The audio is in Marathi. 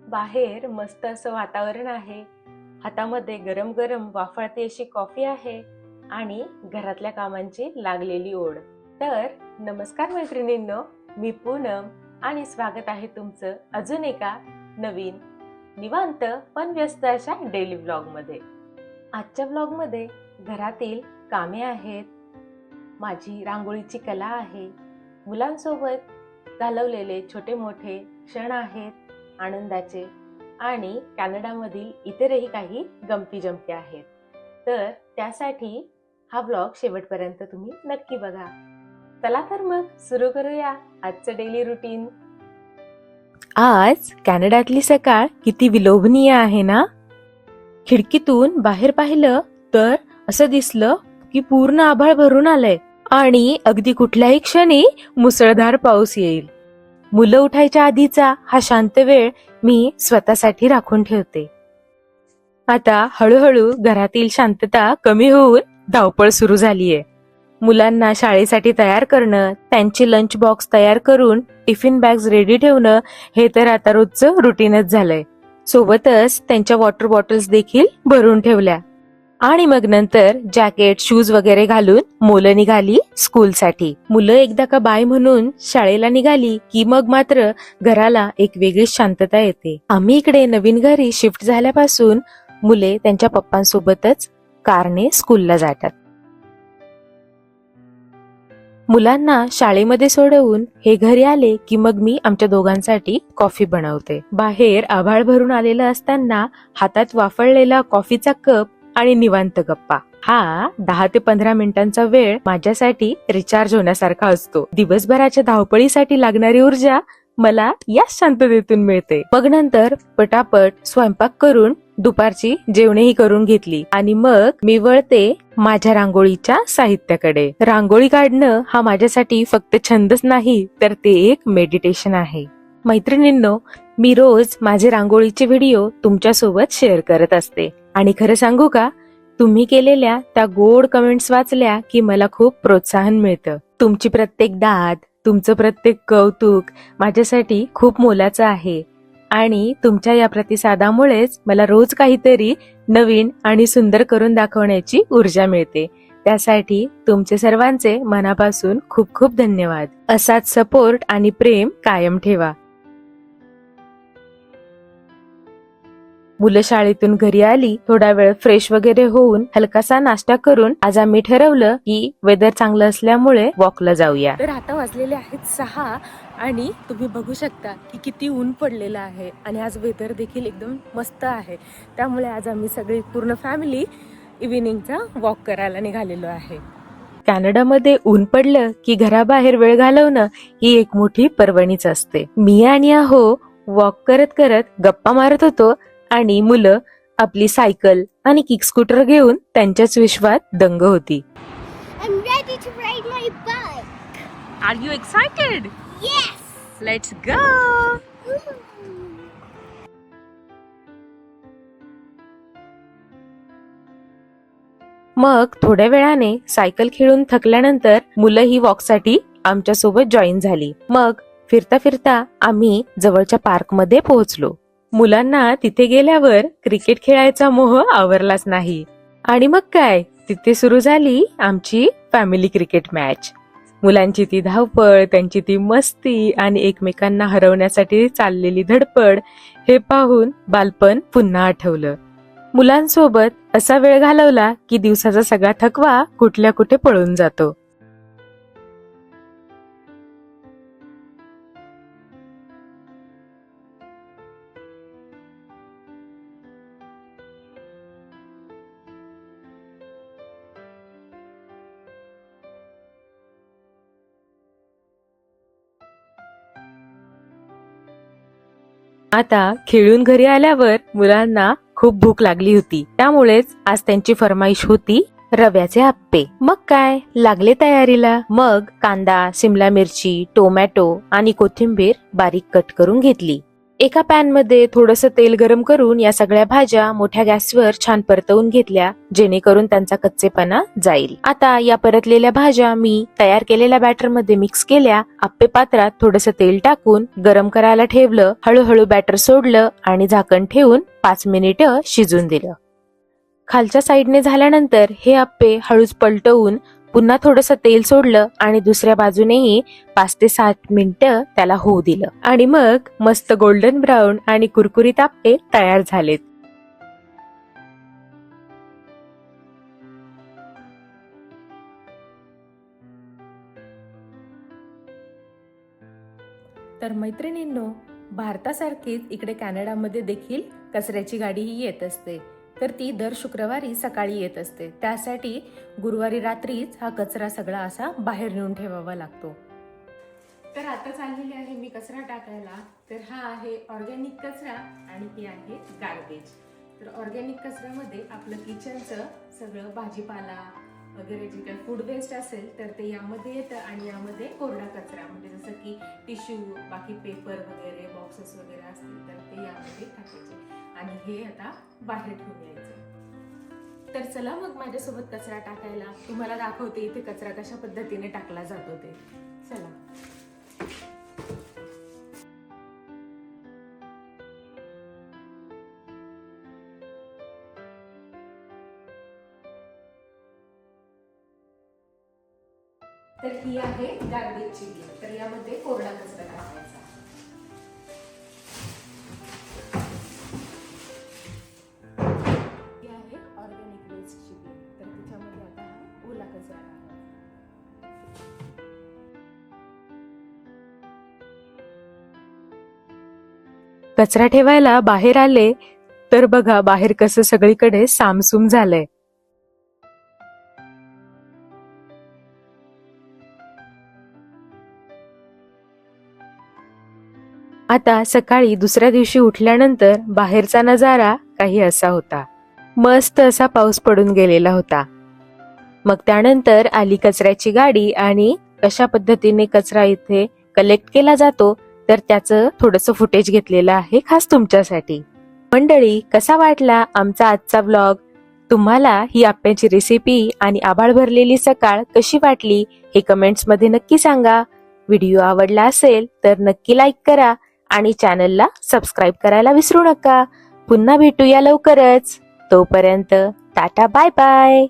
बाहेर मस्त असं वातावरण आहे. हातामध्ये गरम गरम वाफाळती अशी कॉफी आहे आणि घरातल्या कामांची लागलेली ओढ. तर नमस्कार मैत्रिणींनो, मी पूनम आणि स्वागत आहे तुमचं अजून एका नवीन निवांत पण व्यस्त अशा डेली व्लॉग मध्ये. आजच्या व्लॉग मध्ये घरातील कामे आहेत, माझी रांगोळीची कला आहे, मुलांसोबत घालवलेले छोटे मोठे क्षण आहेत आनंदाचे, आणि कॅनडामधील इतरही काही गमती जमती आहेत. तर त्यासाठी हा व्लॉग शेवटपर्यंत तुम्ही नक्की बघा. चला तर मग सुरू करूया आजचं डेली रुटीन. आज कॅनडातली सकाळ किती विलोभनीय आहे ना. खिडकीतून बाहेर पाहिलं तर असं दिसलं की पूर्ण आभाळ भरून आलंय आणि अगदी कुठल्याही क्षणी मुसळधार पाऊस येईल. मुलं उठायच्या आधीचा हा शांत वेळ मी स्वतःसाठी राखून ठेवते. आता हळूहळू घरातील शांतता कमी होऊन धावपळ सुरू झालीये. मुलांना शाळेसाठी तयार करणं, त्यांचे लंच बॉक्स तयार करून टिफिन बॅग्स रेडी ठेवणं, हे तर आता रोजचं रुटीनच झालंय. सोबतच त्यांच्या वॉटर बॉटल्स देखील भरून ठेवल्या आणि मग नंतर जॅकेट शूज वगैरे घालून मुलं निघाली स्कूलसाठी. मुलं एकदा का बाय म्हणून शाळेला निघाली की मग मात्र घराला एक वेगळीच शांतता येते. आम्ही इकडे नवीन घरी शिफ्ट झाल्यापासून मुले त्यांच्या पप्पांसोबतच कारने स्कूलला जातात. मुलांना शाळेमध्ये सोडवून हे घरी आले की मग मी आमच्या दोघांसाठी कॉफी बनवते. बाहेर आभाळ भरून आलेलं असताना हातात वाफळलेला कॉफीचा कप आणि निवांत गप्पा, हा 10 ते 15 मिनिटांचा वेळ माझ्यासाठी रिचार्ज होण्यासारखा असतो. दिवसभराच्या धावपळीसाठी लागणारी ऊर्जा मला या शांततेतून मिळते. मग नंतर पटापट स्वयंपाक करून दुपारची जेवणेही करून घेतली आणि मग मी वळते माझ्या रांगोळीच्या साहित्याकडे. रांगोळी काढणं हा माझ्यासाठी फक्त छंदच नाही तर ते एक मेडिटेशन आहे. मैत्रिणींनो, मी रोज माझे रांगोळीचे व्हिडिओ तुमच्यासोबत शेअर करत असते आणि खरं सांगू का, तुम्ही केलेल्या त्या गोड कमेंट्स वाचल्या की मला खूप प्रोत्साहन मिळतं. तुमची प्रत्येक दाद, तुमचं प्रत्येक कौतुक माझ्यासाठी खूप मोलाचं आहे आणि तुमच्या या प्रतिसादामुळेच मला रोज काहीतरी नवीन आणि सुंदर करून दाखवण्याची ऊर्जा मिळते. त्यासाठी तुमचे सर्वांचे मनापासून खूप खूप धन्यवाद. असाच सपोर्ट आणि प्रेम कायम ठेवा. मुलं शाळेतून घरी आली, थोडा वेळ फ्रेश वगैरे होऊन हलकासा नाश्ता करून आज आम्ही ठरवलं की वेदर चांगलं असल्यामुळे वॉकला जाऊया. तर आता वाजलेले आहेत 6 आणि तुम्ही बघू शकता की किती ऊन पडलेलं आहे आणि आज वेदर देखील एकदम मस्त आहे. त्यामुळे आज आम्ही सगळी पूर्ण फॅमिली इव्हिनिंगचा वॉक करायला निघालेलो आहे. कॅनडामध्ये ऊन पडलं की घराबाहेर वेळ घालवणं ही एक मोठी पर्वणीच असते. मी आणि आहो वॉक करत करत गप्पा मारत होतो आणि मुलं आपली सायकल आणि किक स्कूटर घेऊन त्यांच्याच विश्वात दंग होती. I'm ready to ride my bike. Are you excited? Yes. Let's go. मग थोड्या वेळाने सायकल खेळून थकल्यानंतर मुलं ही वॉकसाठी आमच्या सोबत जॉईन झाली. मग फिरता फिरता आम्ही जवळच्या पार्क मध्ये पोहोचलो. मुलांना तिथे गेल्यावर क्रिकेट खेळायचा मोह आवरलाच नाही आणि मग काय, तिथे सुरू झाली आमची फॅमिली क्रिकेट मॅच. मुलांची ती धावपळ, त्यांची ती मस्ती आणि एकमेकांना हरवण्यासाठी चाललेली धडपड, हे पाहून बालपण पुन्हा आठवलं. मुलांसोबत असा वेळ घालवला की दिवसाचा सगळा थकवा कुठल्या कुठे पळून जातो. आता खेळून घरी आल्यावर मुलांना खूप भूक लागली होती, त्यामुळेच आज त्यांची फरमाईश होती रव्याचे आप्पे. मग काय, लागले तयारीला. मग कांदा, सिमला मिरची, टोमॅटो आणि कोथिंबीर बारीक कट करून घेतली. एका पॅन मध्ये थोडंसं तेल गरम करून या सगळ्या भाज्या मोठ्या गॅसवर छान परतवून घेतल्या, जेणेकरून त्यांचा कच्चेपणा जाईल. आता या परतलेल्या भाज्या मी तयार केलेल्या बॅटर मध्ये मिक्स केल्या. आप्पे पात्रात थोडंसं तेल टाकून गरम करायला ठेवलं. हळूहळू बॅटर सोडलं आणि झाकण ठेवून 5 मिनिटं शिजून दिलं. खालच्या साईडने झाल्यानंतर हे आप्पे हळूच पलटवून पुन्हा थोडंसं तेल सोडलं आणि दुसऱ्या बाजूनेही 5 ते 7 मिनिटं त्याला होऊ दिलं आणि मग मस्त गोल्डन ब्राऊन आणि कुरकुरीत आप्पे तयार झालेत. तर मैत्रिणींनो, भारतासारखीच इकडे कॅनडामध्ये देखील कचऱ्याची गाडी ही येत असते. तर ती दर शुक्रवारी सकाळी येत असते. त्यासाठी गुरुवारी रात्रीच हा कचरा सगळा असा बाहेर नेऊन ठेवावा लागतो. तर आता चाललेली आहे मी कचरा टाकायला. तर हा आहे ऑर्गॅनिक कचरा आणि ही आहे गार्बेज. तर ऑर्गॅनिक कचऱ्यामध्ये आपलं किचनचं सगळं भाजीपाला वगैरे जे काही फूड वेस्ट असेल तर ते यामध्ये येतं आणि यामध्ये कोरडा कचरा म्हणजे जसं की टिश्यू, बाकी पेपर वगैरे, बॉक्सेस वगैरे असतील तर ते यामध्ये टाकायचे आणि हे आता बाहेर ठेवून यायचं. तर चला मग माझ्यासोबत कचरा टाकायला. तुम्हाला दाखवते इथे कचरा कशा पद्धतीने टाकला जातो ते. चला. तर ही आहे गार्बेजची bin. तर यामध्ये कोरडा कचरा टाकायचा. ही आहे ऑर्गॅनिक वेस्टची bin. तर त्याच्यामध्ये आता हा ओला कचरा टाकायचा. कचरा ठेवायला बाहेर आले तर बघा बाहेर कसं सगळीकडे सामसूम झालंय. आता सकाळी दुसऱ्या दिवशी उठल्यानंतर बाहेरचा नजारा काही असा होता. मस्त असा पाऊस पडून गेलेला होता. मग त्यानंतर आली कचऱ्याची गाडी आणि कशा पद्धतीने कचरा इथे कलेक्ट केला जातो तर त्याचं थोडंसं फुटेज घेतलेलं आहे खास तुमच्यासाठी. मंडळी, कसा वाटला आमचा आजचा व्लॉग? तुम्हाला ही आप्याची रेसिपी आणि आभाळ भरलेली सकाळ कशी वाटली हे कमेंट्स मध्ये नक्की सांगा. व्हिडिओ आवडला असेल तर नक्की लाईक करा आणि चॅनलला सबस्क्राईब करायला विसरू नका. पुन्हा भेटूया लवकरच. तोपर्यंत टाटा, बाय बाय.